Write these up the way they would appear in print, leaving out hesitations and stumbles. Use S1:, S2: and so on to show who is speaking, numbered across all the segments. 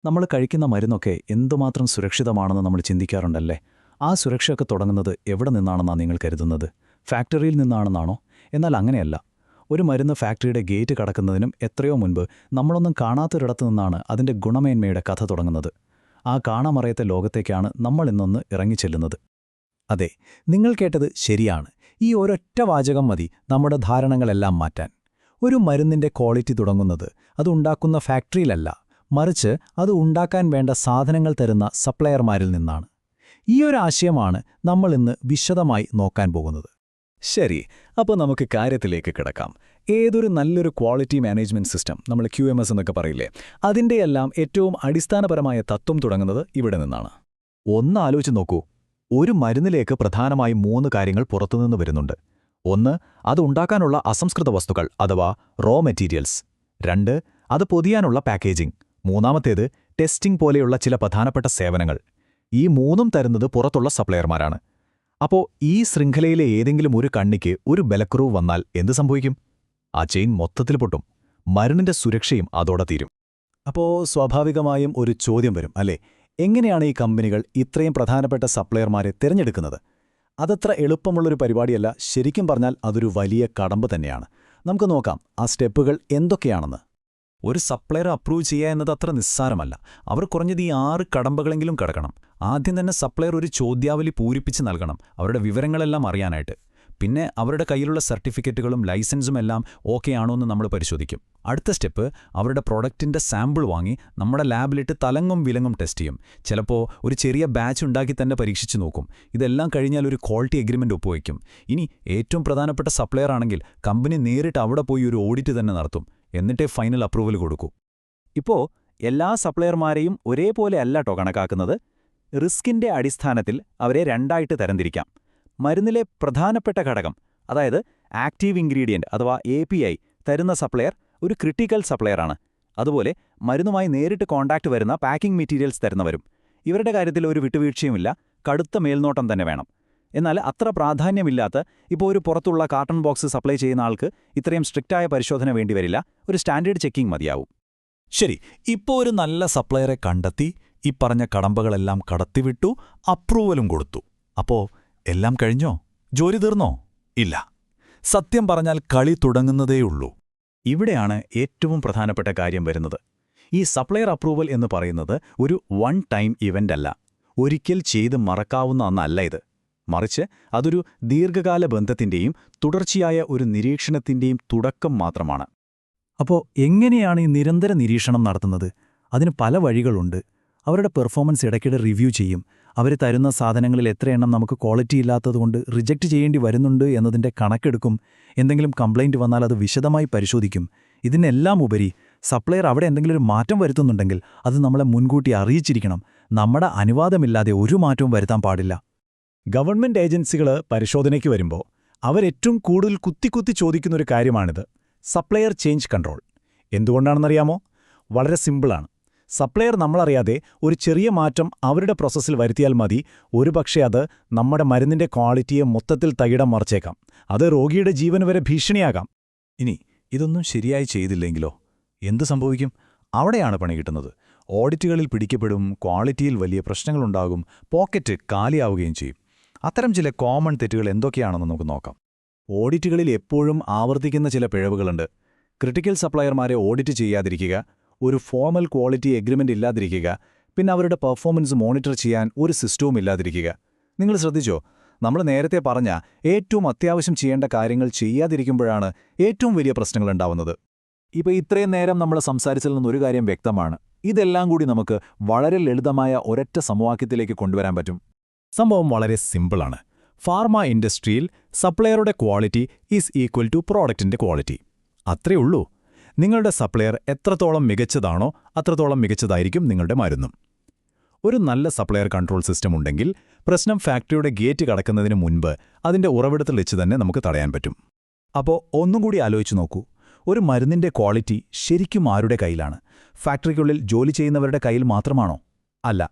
S1: നമ്മൾ കഴിക്കുന്ന മരുന്നൊക്കെ എന്തുമാത്രം സുരക്ഷിതമാണെന്ന് നമ്മൾ ചിന്തിക്കാറുണ്ടല്ലേ? ആ സുരക്ഷയൊക്കെ തുടങ്ങുന്നത് എവിടെ നിന്നാണെന്നാണ് നിങ്ങൾ കരുതുന്നത്? ഫാക്ടറിയിൽ നിന്നാണെന്നാണോ? എന്നാൽ അങ്ങനെയല്ല. ഒരു മരുന്ന് ഫാക്ടറിയുടെ ഗേറ്റ് കടക്കുന്നതിനും എത്രയോ മുൻപ് നമ്മളൊന്നും കാണാത്തൊരിടത്തു നിന്നാണ് അതിൻ്റെ ഗുണമേന്മയുടെ കഥ തുടങ്ങുന്നത്. ആ കാണാമറയത്തെ ലോകത്തേക്കാണ് നമ്മൾ ഇന്നൊന്ന് ഇറങ്ങിച്ചെല്ലുന്നത്.
S2: അതെ, നിങ്ങൾ കേട്ടത് ശരിയാണ്. ഈ ഒരൊറ്റ വാചകം മതി നമ്മുടെ ധാരണകളെല്ലാം മാറ്റാൻ. ഒരു മരുന്നിന്റെ ക്വാളിറ്റി തുടങ്ങുന്നത് അത് ഉണ്ടാക്കുന്ന ഫാക്ടറിയിലല്ല, മറിച്ച് അത് ഉണ്ടാക്കാൻ വേണ്ട സാധനങ്ങൾ തരുന്ന സപ്ലയർമാരിൽ നിന്നാണ്. ഈ ഒരു ആശയമാണ് നമ്മൾ ഇന്ന് വിശദമായി നോക്കാൻ പോകുന്നത്.
S1: ശരി, അപ്പോൾ നമുക്ക് കാര്യത്തിലേക്ക് കിടക്കാം. ഏതൊരു നല്ലൊരു ക്വാളിറ്റി മാനേജ്മെന്റ് സിസ്റ്റം, നമ്മൾ QMS എന്നൊക്കെ പറയില്ലേ, അതിൻ്റെയെല്ലാം ഏറ്റവും അടിസ്ഥാനപരമായ തത്വം തുടങ്ങുന്നത് ഇവിടെ നിന്നാണ്.
S2: ഒന്ന് ആലോചിച്ച് നോക്കൂ. ഒരു മരുന്നിലേക്ക് പ്രധാനമായും 3 കാര്യങ്ങൾ പുറത്തുനിന്ന് വരുന്നുണ്ട്. ഒന്ന്, അത് ഉണ്ടാക്കാനുള്ള അസംസ്കൃത വസ്തുക്കൾ അഥവാ റോ മെറ്റീരിയൽസ്. 2, അത് പൊതിയാനുള്ള പാക്കേജിംഗ്. മൂന്നാമത്തേത് ടെസ്റ്റിംഗ് പോലെയുള്ള ചില പ്രധാനപ്പെട്ട സേവനങ്ങൾ. ഈ 3ഉം തരുന്നത് പുറത്തുള്ള സപ്ലയർമാരാണ്. അപ്പോൾ ഈ ശൃംഖലയിലെ ഏതെങ്കിലും ഒരു കണ്ണിക്ക് ഒരു ബലക്കുറവ് വന്നാൽ എന്ത് സംഭവിക്കും? ആ ചെയിൻ മൊത്തത്തിൽ പൊട്ടും. മരുന്നിന്റെ സുരക്ഷയും അതോടെ തീരും.
S1: അപ്പോൾ സ്വാഭാവികമായും ഒരു ചോദ്യം വരും, അല്ലേ? എങ്ങനെയാണ് ഈ കമ്പനികൾ ഇത്രയും പ്രധാനപ്പെട്ട സപ്ലയർമാരെ തിരഞ്ഞെടുക്കുന്നത്? അതത്ര എളുപ്പമുള്ളൊരു പരിപാടിയല്ല. ശരിക്കും പറഞ്ഞാൽ അതൊരു വലിയ കടമ്പ തന്നെയാണ്. നമുക്ക് നോക്കാം ആ സ്റ്റെപ്പുകൾ എന്തൊക്കെയാണെന്ന്. ഒരു സപ്ലയർ അപ്രൂവ് ചെയ്യുക എന്നത് അത്ര നിസ്സാരമല്ല. അവർ കുറഞ്ഞത് ഈ 6 കടമ്പകളെങ്കിലും കടക്കണം. ആദ്യം തന്നെ സപ്ലയർ ഒരു ചോദ്യാവലി പൂരിപ്പിച്ച് നൽകണം, അവരുടെ വിവരങ്ങളെല്ലാം അറിയാനായിട്ട്. പിന്നെ അവരുടെ കയ്യിലുള്ള സർട്ടിഫിക്കറ്റുകളും ലൈസൻസും എല്ലാം ഓക്കെ ആണോ എന്ന് നമ്മൾ പരിശോധിക്കും. അടുത്ത സ്റ്റെപ്പ്, അവരുടെ പ്രൊഡക്റ്റിൻ്റെ സാമ്പിൾ വാങ്ങി നമ്മുടെ ലാബിലിട്ട് തലങ്ങും വിലങ്ങും ടെസ്റ്റ് ചെയ്യും. ചിലപ്പോൾ ഒരു ചെറിയ ബാച്ച് ഉണ്ടാക്കി തന്നെ പരീക്ഷിച്ച് നോക്കും. ഇതെല്ലാം കഴിഞ്ഞാൽ ഒരു ക്വാളിറ്റി എഗ്രിമെൻ്റ് ഒപ്പുവയ്ക്കും. ഇനി ഏറ്റവും പ്രധാനപ്പെട്ട സപ്ലയർ ആണെങ്കിൽ കമ്പനി നേരിട്ട് അവിടെ പോയി ഒരു ഓഡിറ്റ് തന്നെ നടത്തും. എന്നിട്ടേ ഫൈനൽ അപ്രൂവൽ കൊടുക്കൂ.
S2: ഇപ്പോൾ എല്ലാ സപ്ലയർമാരെയും ഒരേപോലെ അല്ലട്ടോ കണക്കാക്കുന്നത്. റിസ്കിന്റെ അടിസ്ഥാനത്തിൽ അവരെ 2ആയിട്ട് തരംതിരിക്കാം. മരുന്നിലെ പ്രധാനപ്പെട്ട ഘടകം, അതായത് ആക്റ്റീവ് ഇൻഗ്രീഡിയന്റ് അഥവാ API തരുന്ന സപ്ലയർ ഒരു ക്രിട്ടിക്കൽ സപ്ലയറാണ്. അതുപോലെ മരുന്നുമായി നേരിട്ട് കോൺടാക്റ്റ് വരുന്ന പാക്കിംഗ് മെറ്റീരിയൽസ് തരുന്നവരും. ഇവരുടെ കാര്യത്തിൽ ഒരു വിട്ടുവീഴ്ചയുമില്ല, കടുത്ത മേൽനോട്ടം തന്നെ വേണം. എന്നാൽ അത്ര പ്രാധാന്യമില്ലാത്ത, ഇപ്പോൾ ഒരു പുറത്തുള്ള കാർട്ടൺ ബോക്സ് സപ്ലൈ ചെയ്യുന്ന ആൾക്ക് ഇത്രയും സ്ട്രിക്റ്റായ പരിശോധന വേണ്ടിവരില്ല, ഒരു സ്റ്റാൻഡേർഡ് ചെക്കിംഗ് മതിയാവും.
S1: ശരി, ഇപ്പോൾ ഒരു നല്ല സപ്ലയറെ കണ്ടെത്തി, ഈ പറഞ്ഞ കടമ്പകളെല്ലാം കടത്തിവിട്ടു, അപ്രൂവലും കൊടുത്തു. അപ്പോൾ എല്ലാം കഴിഞ്ഞോ? ജോലി തീർന്നോ? ഇല്ല. സത്യം പറഞ്ഞാൽ കളി തുടങ്ങുന്നതേയുള്ളൂ. ഇവിടെയാണ് ഏറ്റവും പ്രധാനപ്പെട്ട കാര്യം വരുന്നത്. ഈ സപ്ലയർ അപ്രൂവൽ എന്ന് പറയുന്നത് ഒരു വൺ ടൈം ഇവന്റ് അല്ല, ഒരിക്കൽ ചെയ്ത് മറക്കാവുന്ന ഒന്നല്ല ഇത്. മറിച്ച് അതൊരു ദീർഘകാല ബന്ധത്തിന്റെയും തുടർച്ചയായ ഒരു നിരീക്ഷണത്തിന്റെയും തുടക്കം മാത്രമാണ്.
S2: അപ്പോൾ എങ്ങനെയാണ് ഈ നിരന്തര നിരീക്ഷണം നടത്തുന്നത്? അതിന് പല വഴികളുണ്ട്. അവരുടെ പെർഫോമൻസ് ഇടയ്ക്കിടെ റിവ്യൂ ചെയ്യും. അവർ തരുന്ന സാധനങ്ങളിൽ എത്രയെണ്ണം നമുക്ക് ക്വാളിറ്റി ഇല്ലാത്തതുകൊണ്ട് റിജക്റ്റ് ചെയ്യേണ്ടി വരുന്നുണ്ട് എന്നതിൻ്റെ കണക്കെടുക്കും. എന്തെങ്കിലും കംപ്ലൈൻറ്റ് വന്നാൽ അത് വിശദമായി പരിശോധിക്കും. ഇതിനെല്ലാം ഉപരി സപ്ലയർ അവിടെ എന്തെങ്കിലും ഒരു മാറ്റം വരുത്തുന്നുണ്ടെങ്കിൽ അത് നമ്മളെ മുൻകൂട്ടി അറിയിച്ചിരിക്കണം. നമ്മുടെ അനുവാദമില്ലാതെ ഒരു മാറ്റവും വരുത്താൻ പാടില്ല.
S1: ഗവൺമെന്റ് ഏജൻസികൾ പരിശോധനയ്ക്ക് വരുമ്പോൾ അവരേറ്റവും കൂടുതൽ കുത്തിക്കുത്തി ചോദിക്കുന്നൊരു കാര്യമാണിത്: സപ്ലയർ ചേഞ്ച് കൺട്രോൾ. എന്തുകൊണ്ടാണെന്നറിയാമോ? വളരെ സിമ്പിളാണ്. സപ്ലയർ നമ്മളറിയാതെ ഒരു ചെറിയ മാറ്റം അവരുടെ പ്രോസസ്സിൽ വരുത്തിയാൽ മതി, ഒരുപക്ഷെ അത് നമ്മുടെ മരുന്നിന്റെ ക്വാളിറ്റിയെ മൊത്തത്തിൽ തകിടം മറിച്ചേക്കാം. അത് രോഗിയുടെ ജീവന് വരെ ഭീഷണിയാകാം. ഇനി ഇതൊന്നും ശരിയായി ചെയ്തില്ലെങ്കിലോ? എന്തു സംഭവിക്കും? അവിടെയാണ് പണി കിട്ടുന്നത്. ഓഡിറ്റുകളിൽ പിടിക്കപ്പെടും, ക്വാളിറ്റിയിൽ വലിയ പ്രശ്നങ്ങളുണ്ടാകും, പോക്കറ്റ് കാലിയാവുകയും ചെയ്യും. അത്തരം ചില കോമൺ തെറ്റുകൾ എന്തൊക്കെയാണെന്ന് നമുക്ക് നോക്കാം. ഓഡിറ്റുകളിൽ എപ്പോഴും ആവർത്തിക്കുന്ന ചില പിഴവുകളുണ്ട്. ക്രിട്ടിക്കൽ സപ്ലയർമാരെ ഓഡിറ്റ് ചെയ്യാതിരിക്കുക, ഒരു ഫോർമൽ ക്വാളിറ്റി എഗ്രിമെന്റ് ഇല്ലാതിരിക്കുക, പിന്നെ അവരുടെ പെർഫോമൻസ് മോണിറ്റർ ചെയ്യാൻ ഒരു സിസ്റ്റവും ഇല്ലാതിരിക്കുക. നിങ്ങൾ ശ്രദ്ധിച്ചോ? നമ്മൾ നേരത്തെ പറഞ്ഞ ഏറ്റവും അത്യാവശ്യം ചെയ്യേണ്ട കാര്യങ്ങൾ ചെയ്യാതിരിക്കുമ്പോഴാണ് ഏറ്റവും വലിയ പ്രശ്നങ്ങളുണ്ടാവുന്നത്. ഇപ്പോൾ ഇത്രയും നേരം നമ്മൾ സംസാരിച്ചതിൽ നിന്നൊരു കാര്യം വ്യക്തമാണ്. ഇതെല്ലാം കൂടി നമുക്ക് വളരെ ലളിതമായ ഒരൊറ്റ സമവാക്യത്തിലേക്ക് കൊണ്ടുവരാൻ പറ്റും. സംഭവം വളരെ സിമ്പിളാണ്. ഫാർമ ഇൻഡസ്ട്രിയിൽ സപ്ലയറുടെ ക്വാളിറ്റി ഈസ് ഈക്വൽ ടു പ്രോഡക്റ്റിന്റെ ക്വാളിറ്റി. അത്രേ ഉള്ളൂ. നിങ്ങളുടെ സപ്ലയർ എത്രത്തോളം മികച്ചതാണോ അത്രത്തോളം മികച്ചതായിരിക്കും നിങ്ങളുടെ മരുന്നും. ഒരു നല്ല സപ്ലയർ കൺട്രോൾ സിസ്റ്റം ഉണ്ടെങ്കിൽ പ്രശ്നം ഫാക്ടറിയുടെ ഗേറ്റ് കടക്കുന്നതിന് മുൻപ് അതിന്റെ ഉറവിടത്തിൽ വെച്ച് തന്നെ നമുക്ക് തടയാൻ പറ്റും. അപ്പോൾ ഒന്നും കൂടി ആലോചിച്ച് നോക്കൂ. ഒരു മരുന്നിന്റെ ക്വാളിറ്റി ശരിക്കും ആരുടെ കയ്യിലാണ്? ഫാക്ടറിക്കുള്ളിൽ ജോലി ചെയ്യുന്നവരുടെ കയ്യിൽ മാത്രമാണോ? അല്ല,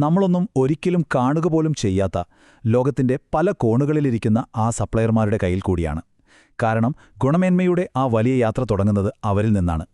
S1: നമ്മളൊന്നും ഒരിക്കലും കാണുക പോലും ചെയ്യാത്ത ലോകത്തിന്റെ പല കോണുകളിലിരിക്കുന്ന ആ സപ്ലയർമാരുടെ കയ്യിൽ കൂടിയാണ്. കാരണം ഗുണമേന്മയുടെ ആ വലിയ യാത്ര തുടങ്ങുന്നത് അവരിൽ നിന്നാണ്.